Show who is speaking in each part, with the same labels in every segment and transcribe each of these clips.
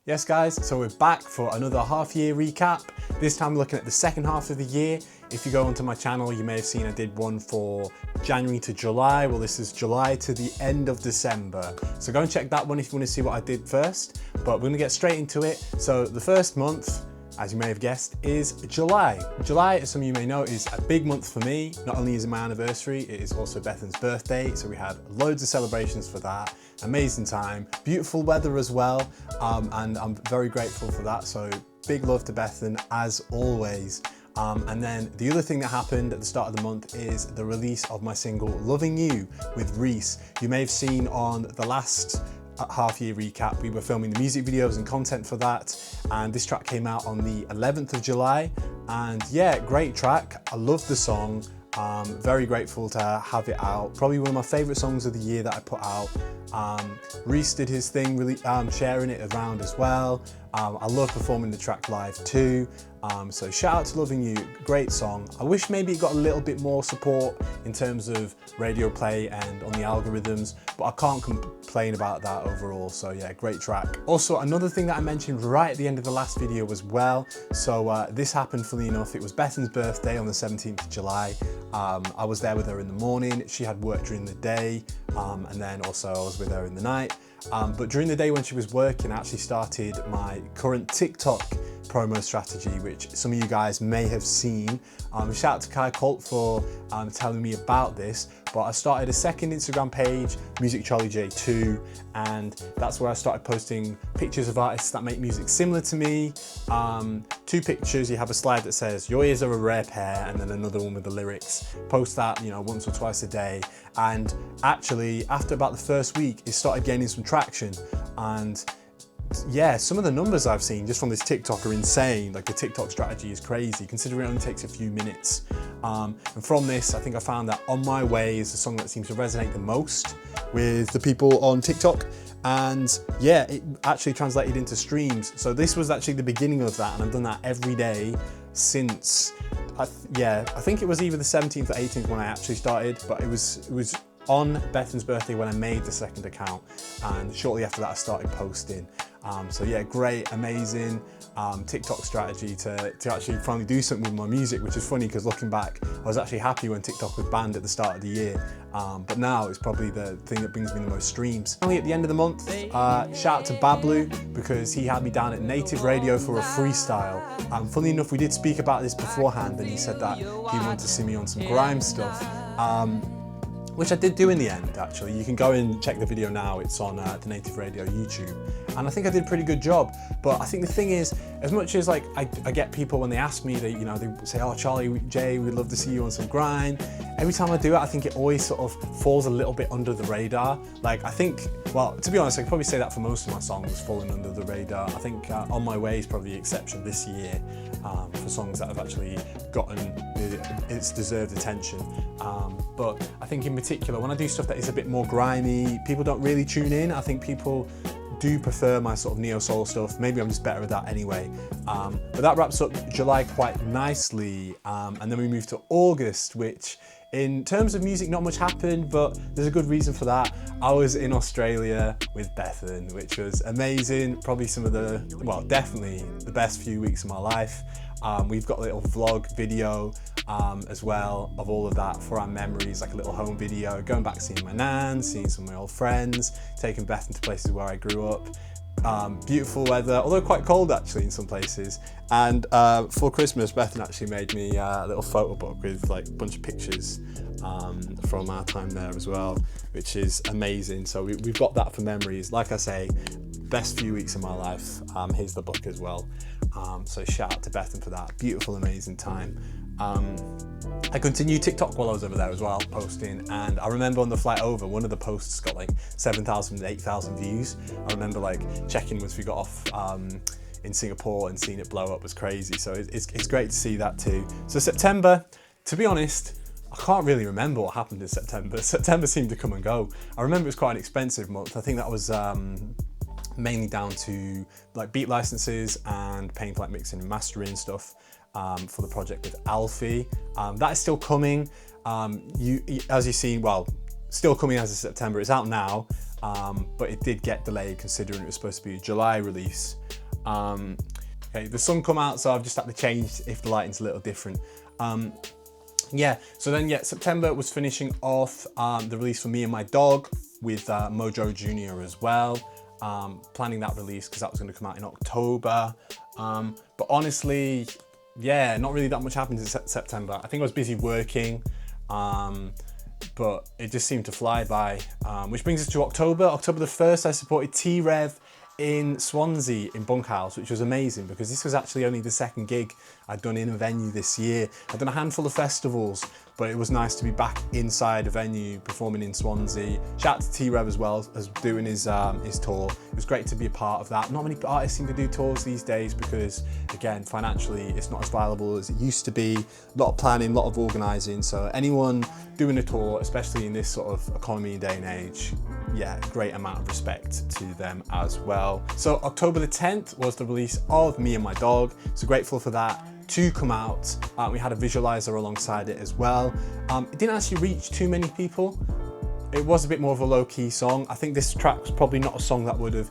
Speaker 1: Yes guys, so we're back for another half-year recap. This time we're looking at the second half of the year. If you go onto my channel, you may have seen I did one for January to July. Well, this is July to the end of December. So go and check that one if you want to see what I did first. But we're gonna get straight into it. So the first month, as you may have guessed, is July. July, as some of you may know, is a big month for me. Not only is it my anniversary, it is also Bethan's birthday. So we had loads of celebrations for that. Amazing time, beautiful weather as well. And I'm very grateful for that. So big love to Bethan as always. And then the other thing that happened at the start of the month is the release of my single Loving You with Reese. You may have seen on the last half-year recap, we were filming the music videos and content for that, and this track came out on the 11th of July, and yeah, great track. I love the song. Very grateful to have it out. Probably one of my favourite songs of the year that I put out. Reese did his thing, really sharing it around as well. I love performing the track live too. So shout out to Loving You, great song. I wish maybe it got a little bit more support in terms of radio play and on the algorithms, but I can't complain about that overall. So yeah, great track. Also, another thing that I mentioned right at the end of the last video as well. So this happened, funny enough, it was Bethan's birthday on the 17th of July. I was there with her in the morning. She had work during the day, and then also I was with her in the night. But during the day when she was working, I actually started my current TikTok promo strategy, which some of you guys may have seen. Shout out to Kai Colt for telling me about this, but I started a second Instagram page, Music Charlie J2, and that's where I started posting pictures of artists that make music similar to me. 2 pictures, you have a slide that says, "Your ears are a rare pair," and then another one with the lyrics. Post that, you know, once or twice a day. And actually, after about the first week, it started gaining some traction. And yeah, some of the numbers I've seen just from this TikTok are insane. Like, the TikTok strategy is crazy, considering it only takes a few minutes. And from this, I think I found that On My Way is the song that seems to resonate the most with the people on TikTok. And yeah, it actually translated into streams. So this was actually the beginning of that, and I've done that every day since, I think it was either the 17th or 18th when I actually started, but it was on Bethan's birthday when I made the second account, and shortly after that I started posting. So yeah, great, amazing TikTok strategy to actually finally do something with my music, which is funny because looking back, I was actually happy when TikTok was banned at the start of the year, but now it's probably the thing that brings me the most streams. Finally, at the end of the month, shout out to Bablu, because he had me down at Native Radio for a freestyle. Funnily enough, we did speak about this beforehand, and he said that he wanted to see me on some grime stuff. Which I did do in the end, actually. You can go and check the video now. It's on the Native Radio YouTube. And I think I did a pretty good job. But I think the thing is, as much as like I get people when they ask me, they say, "Oh, Charlie J, we'd love to see you on some grind." Every time I do it, I think it always sort of falls a little bit under the radar. Like, I think, well, to be honest, I could probably say that for most of my songs, falling under the radar. I think On My Way is probably the exception this year for songs that have actually gotten its deserved attention. But I think in particular, when I do stuff that is a bit more grimy, people don't really tune in. I think people do prefer my sort of neo-soul stuff. Maybe I'm just better at that anyway. But that wraps up July quite nicely. And then we move to August, which in terms of music, not much happened, but there's a good reason for that. I was in Australia with Bethan, which was amazing. Probably some of the, well, definitely the best few weeks of my life. We've got a little vlog video as well of all of that for our memories, like a little home video, going back seeing my nan, seeing some of my old friends, taking Bethan to places where I grew up. Beautiful weather, although quite cold actually in some places. And for Christmas, Bethan actually made me a little photo book with like a bunch of pictures from our time there as well, which is amazing. So we've got that for memories. Like I say, best few weeks of my life. Here's the book as well. So shout out to Bethan for that. Beautiful, amazing time. I continued TikTok while I was over there as well, posting, and I remember on the flight over, one of the posts got like 7,000, 8,000 views. I remember like checking once we got off in Singapore and seeing it blow up was crazy. So it's great to see that too. So September, to be honest, I can't really remember what happened in September. September seemed to come and go. I remember it was quite an expensive month. I think that was mainly down to like beat licenses and paying for like mixing and mastering stuff for the project with Alfie. That is still coming. As you've seen, well, still coming as of September. It's out now, but it did get delayed considering it was supposed to be a July release. Okay, the sun come out, so I've just had to change if the lighting's a little different. Yeah, so then September was finishing off the release for Me and My Dog with Mojo Jr. as well. Planning that release because that was going to come out in October. But honestly, yeah, not really that much happened in September. I think I was busy working, but it just seemed to fly by. Which brings us to October. October the 1st, I supported T-Rev in Swansea in Bunkhouse, which was amazing because this was actually only the second gig I'd done in a venue this year. I'd done a handful of festivals, but it was nice to be back inside a venue performing in Swansea. Shout out to T-Rev as well as doing his tour. It was great to be a part of that. Not many artists seem to do tours these days because, again, financially it's not as viable as it used to be. A lot of planning, a lot of organising. So anyone doing a tour, especially in this sort of economy and day and age, yeah, great amount of respect to them as well. So October the 10th was the release of Me and My Dog. So grateful for that to come out. We had a visualizer alongside it as well. It didn't actually reach too many people. It was a bit more of a low-key song. I think this track's probably not a song that would have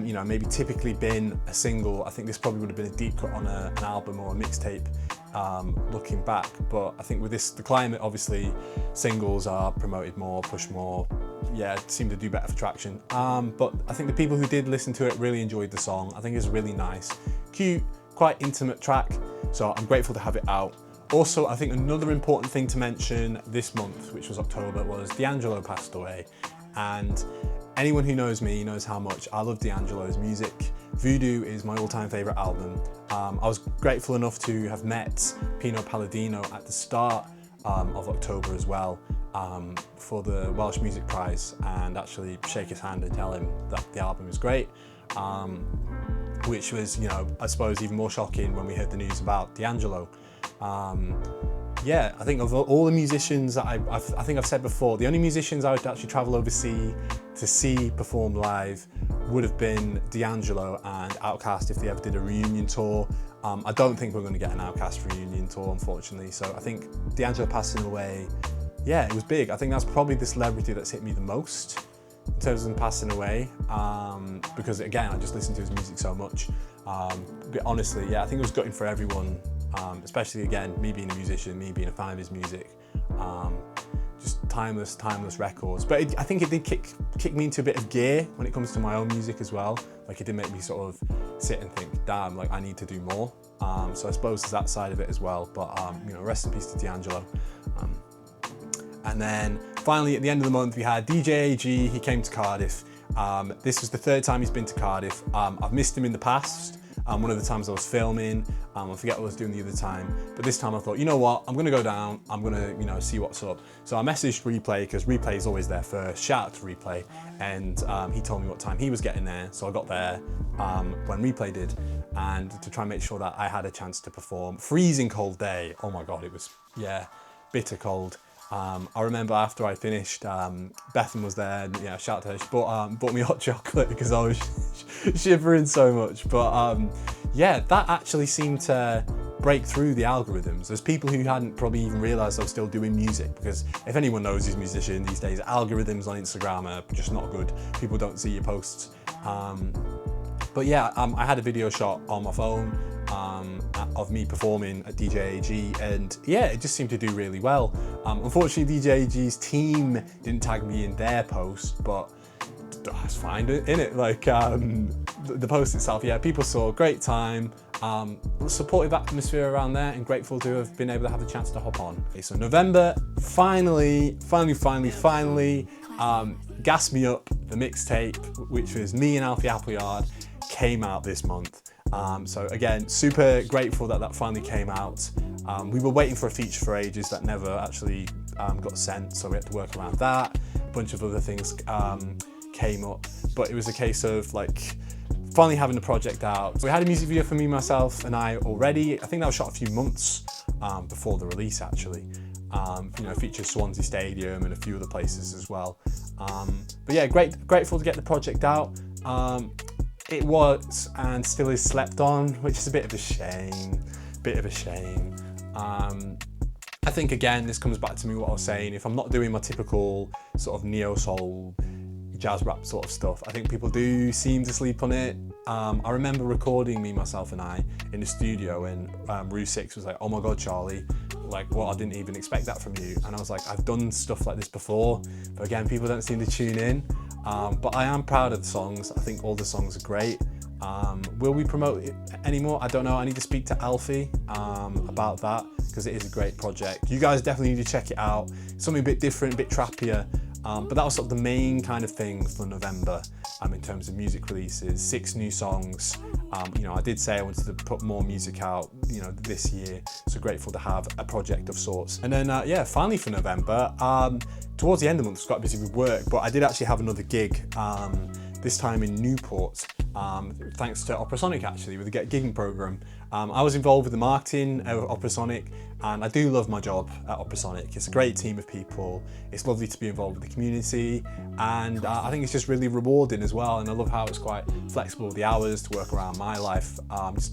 Speaker 1: you know, maybe typically been a single. I think this probably would have been a deep cut on an album or a mixtape, looking back. But I think with this, the climate, obviously, singles are promoted more, pushed more. Yeah, it seemed to do better for traction. But I think the people who did listen to it really enjoyed the song. I think it's really nice, cute, quite intimate track. So I'm grateful to have it out. Also, I think another important thing to mention this month, which was October, was D'Angelo passed away. And anyone who knows me knows how much I love D'Angelo's music. Voodoo is my all-time favourite album. I was grateful enough to have met Pino Palladino at the start of October as well for the Welsh Music Prize, and actually shake his hand and tell him that the album is great. Which was, you know, I suppose even more shocking when we heard the news about D'Angelo. Yeah, I think of all the musicians that I think I've said before, the only musicians I would actually travel overseas to see perform live would have been D'Angelo and Outkast if they ever did a reunion tour. I don't think we're going to get an Outkast reunion tour, unfortunately. So I think D'Angelo passing away, yeah, it was big. I think that's probably the celebrity that's hit me the most in terms of him passing away, because again, I just listen to his music so much. But honestly, yeah, I think it was gutting for everyone, especially again, me being a musician, me being a fan of his music. Just timeless records. But I think it did kick me into a bit of gear when it comes to my own music as well. Like, it did make me sort of sit and think, damn, like I need to do more. So I suppose there's that side of it as well. But you know, rest in peace to D'Angelo. And then finally, at the end of the month, we had DJ AG. He came to Cardiff. This was the third time he's been to Cardiff. I've missed him in the past. One of the times I was filming, I forget what I was doing the other time, but this time I thought, you know what, I'm gonna go down, I'm gonna, you know, see what's up. So I messaged Replay, because Replay is always there first. Shout out to Replay. And he told me what time he was getting there. So I got there when Replay did, and to try and make sure that I had a chance to perform. Freezing cold day. Oh my God, it was, yeah, bitter cold. I remember after I finished, Bethan was there, and yeah, shout out to her. She bought me hot chocolate because I was shivering so much. But yeah, that actually seemed to break through the algorithms. There's people who hadn't probably even realised I was still doing music, because if anyone knows who's a musician these days, algorithms on Instagram are just not good. People don't see your posts. But yeah, I had a video shot on my phone of me performing at DJ AG, and yeah, it just seemed to do really well. Unfortunately, DJ AG's team didn't tag me in their post, but that's fine, innit? Like, the post itself, yeah, people saw, great time, supportive atmosphere around there, and grateful to have been able to have the chance to hop on. Okay, so November, finally, Gas Me Up, the mixtape, which was me and Alfie Appleyard, came out this month. So again, super grateful that finally came out. We were waiting for a feature for ages that never actually got sent, so we had to work around that. A bunch of other things came up, but it was a case of like finally having the project out. So we had a music video for me, myself and I already. I think that was shot a few months before the release actually. You know, features Swansea Stadium and a few other places as well. But yeah, grateful to get the project out. It was and still is slept on, which is a bit of a shame. I think again, this comes back to me what I was saying. If I'm not doing my typical sort of neo soul, jazz rap sort of stuff. I think people do seem to sleep on it. I remember recording me, myself and I in the studio, and Rue 6 was like, oh my God, Charlie, like, what, I didn't even expect that from you. And I was like, I've done stuff like this before, but again, people don't seem to tune in. But I am proud of the songs. I think all the songs are great. Will we promote it anymore? I don't know. I need to speak to Alfie about that, because it is a great project. You guys definitely need to check it out. Something a bit different, a bit trappier. But that was sort of the main kind of thing for November in terms of music releases. 6 new songs. You know, I did say I wanted to put more music out, you know, this year. So grateful to have a project of sorts. And then, yeah, finally for November, towards the end of the month, I was quite busy with work, but I did actually have another gig, this time in Newport, thanks to Operasonic actually, with the Get Gigging program. I was involved with the marketing of Operasonic, and I do love my job at Operasonic. It's a great team of people. It's lovely to be involved with the community, and I think it's just really rewarding as well. And I love how it's quite flexible with the hours to work around my life.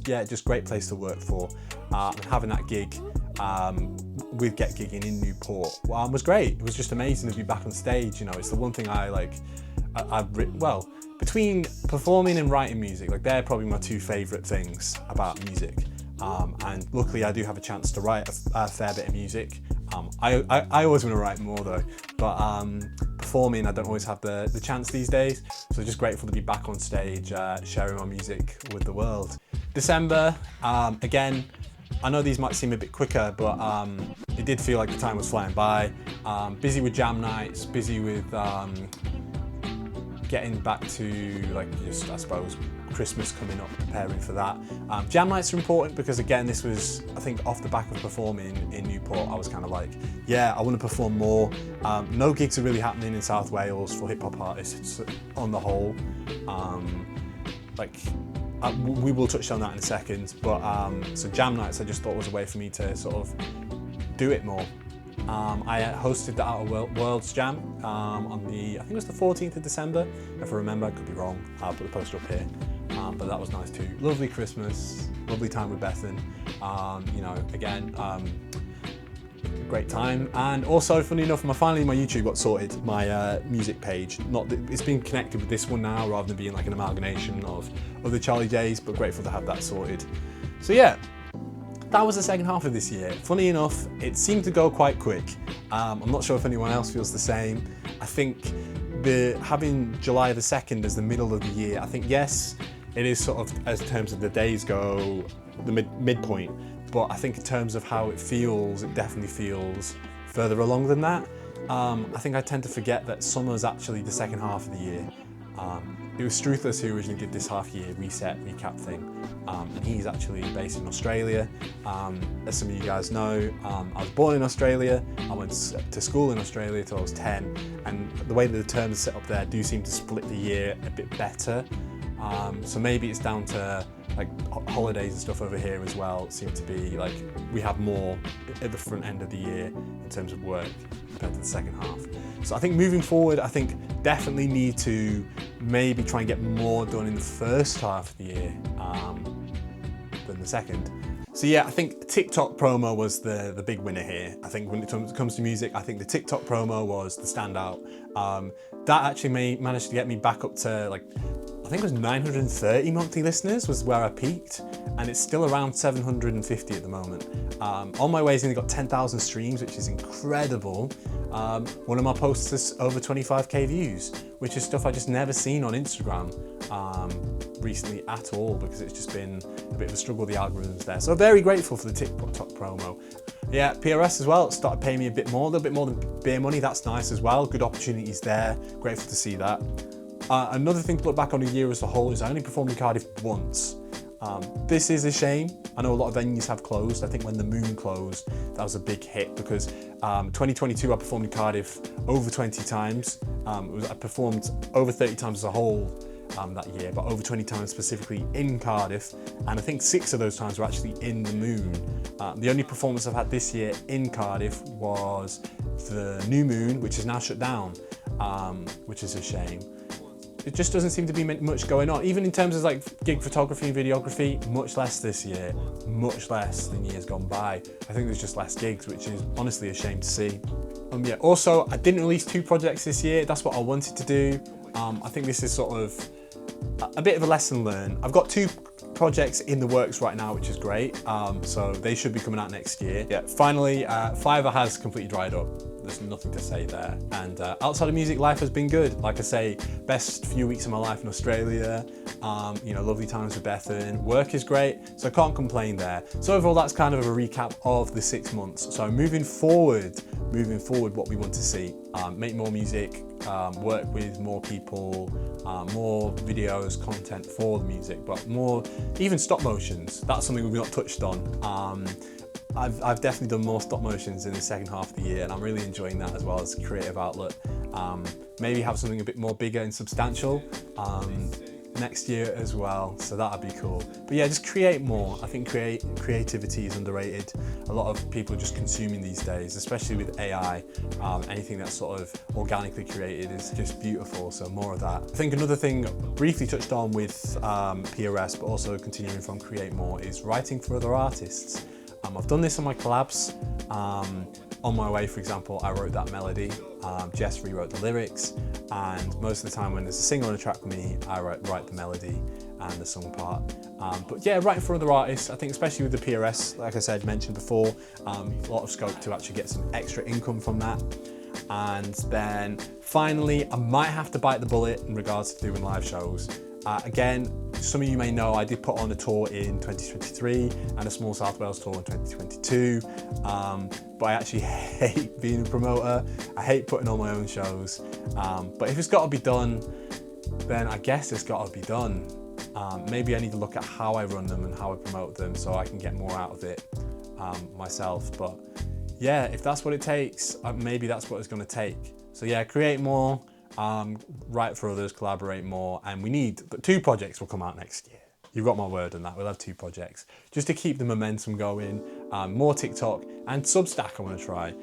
Speaker 1: Yeah, just great place to work for. And having that gig with Get Gigging in Newport was great. It was just amazing to be back on stage. You know, it's the one thing I like. Well, between performing and writing music, like they're probably my 2 favourite things about music. And luckily I do have a chance to write a fair bit of music. I always want to write more though, but performing I don't always have the chance these days. So just grateful to be back on stage, sharing my music with the world. December, again, I know these might seem a bit quicker, but it did feel like the time was flying by. Busy with jam nights, busy with getting back to, like, just, I suppose, Christmas coming up, preparing for that. Jam nights are important because, again, this was, I think, off the back of performing in Newport, I was kind of like, yeah, I want to perform more. No gigs are really happening in South Wales for hip hop artists on the whole. We will touch on that in a second, but so jam nights I just thought was a way for me to sort of do it more. I hosted the Outer Worlds Jam on the, I think it was the 14th of December, if I remember, I could be wrong, I'll put the poster up here, but that was nice too. Lovely Christmas, lovely time with Bethan, you know, again, great time. And also, funny enough, finally my YouTube got sorted, my music page. It's been connected with this one now rather than being like an amalgamation of other Charlie Days, but grateful to have that sorted. So yeah, that was the second half of this year. Funny enough, it seemed to go quite quick. I'm not sure if anyone else feels the same. I think having July the 2nd as the middle of the year, I think yes, it is sort of, as terms of the days go, the midpoint. But I think in terms of how it feels, it definitely feels further along than that. I think I tend to forget that summer's actually the second half of the year. It was Struthless who originally did this half-year recap thing, and he's actually based in Australia. As some of you guys know, I was born in Australia. I went to school in Australia until I was 10, and the way that the terms are set up there do seem to split the year a bit better. So maybe it's down to like holidays and stuff over here as well. Seem to be like we have more at the front end of the year in terms of work compared to the second half. So I think moving forward, I think definitely need to maybe try and get more done in the first half of the year than the second. So yeah, I think TikTok promo was the big winner here. I think when it comes to music, I think the TikTok promo was the standout. That actually managed to get me back up to like, I think it was 930 monthly listeners was where I peaked, and it's still around 750 at the moment. On my way, it's only got 10,000 streams, which is incredible. One of my posts has over 25k views, which is stuff I just never seen on Instagram recently at all, because it's just been a bit of a struggle with the algorithms there. So very grateful for the TikTok promo. Yeah, PRS as well, started paying me a little bit more than beer money. That's nice as well. Good opportunities there. Grateful to see that. Another thing to look back on a year as a whole is I only performed in Cardiff once. This is a shame. I know a lot of venues have closed. I think when the Moon closed, that was a big hit because 2022 I performed in Cardiff over 20 times. I performed over 30 times as a whole that year, but over 20 times specifically in Cardiff. And I think 6 of those times were actually in the Moon. The only performance I've had this year in Cardiff was the New Moon, which is now shut down, which is a shame. It just doesn't seem to be much going on. Even in terms of like gig photography and videography, much less this year, much less than years gone by. I think there's just less gigs, which is honestly a shame to see. Yeah. Also, I didn't release 2 projects this year. That's what I wanted to do. I think this is sort of a bit of a lesson learned. I've got 2 projects in the works right now, which is great. So they should be coming out next year. Yeah, finally, Fiverr has completely dried up. There's nothing to say there. And outside of music, life has been good. Like I say, best few weeks of my life in Australia. You know, lovely times with Bethan. Work is great, so I can't complain there. So overall, that's kind of a recap of the 6 months. So moving forward, what we want to see, make more music, work with more people, more videos, content for the music, but more, even stop motions. That's something we've not touched on. I've definitely done more stop motions in the second half of the year, and I'm really enjoying that as well as a creative outlet. Maybe have something a bit more bigger and substantial next year as well, so that'd be cool. But yeah, just create more. I think creativity is underrated. A lot of people are just consuming these days, especially with AI. Anything that's sort of organically created is just beautiful, so more of that. I think another thing briefly touched on with PRS, but also continuing from Create More, is writing for other artists. I've done this on my collabs. On My Way, for example, I wrote that melody. Jess rewrote the lyrics, and most of the time when there's a singer on a track with me, I write the melody and the song part. But yeah, writing for other artists, I think especially with the PRS, like I said, mentioned before, a lot of scope to actually get some extra income from that. And then finally, I might have to bite the bullet in regards to doing live shows. Again, some of you may know I did put on a tour in 2023 and a small South Wales tour in 2022, but I actually hate being a promoter. I hate putting on my own shows, but if it's got to be done, then I guess it's got to be done. Maybe I need to look at how I run them and how I promote them so I can get more out of it myself. But yeah, if that's what it takes, maybe that's what it's going to take. So yeah, create more. Write for others, collaborate more, and we need 2 projects will come out next year. You've got my word on that. We'll have 2 projects just to keep the momentum going. More TikTok and Substack I want to try.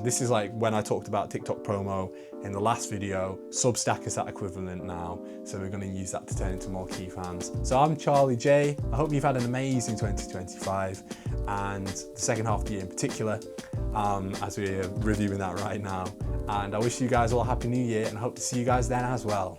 Speaker 1: This is like when I talked about TikTok promo in the last video. Substack is that equivalent now, so we're going to use that to turn into more key fans. So I'm Charlie J. I hope you've had an amazing 2025 and the second half of the year in particular, as we're reviewing that right now. And I wish you guys all a happy new year, and I hope to see you guys then as well.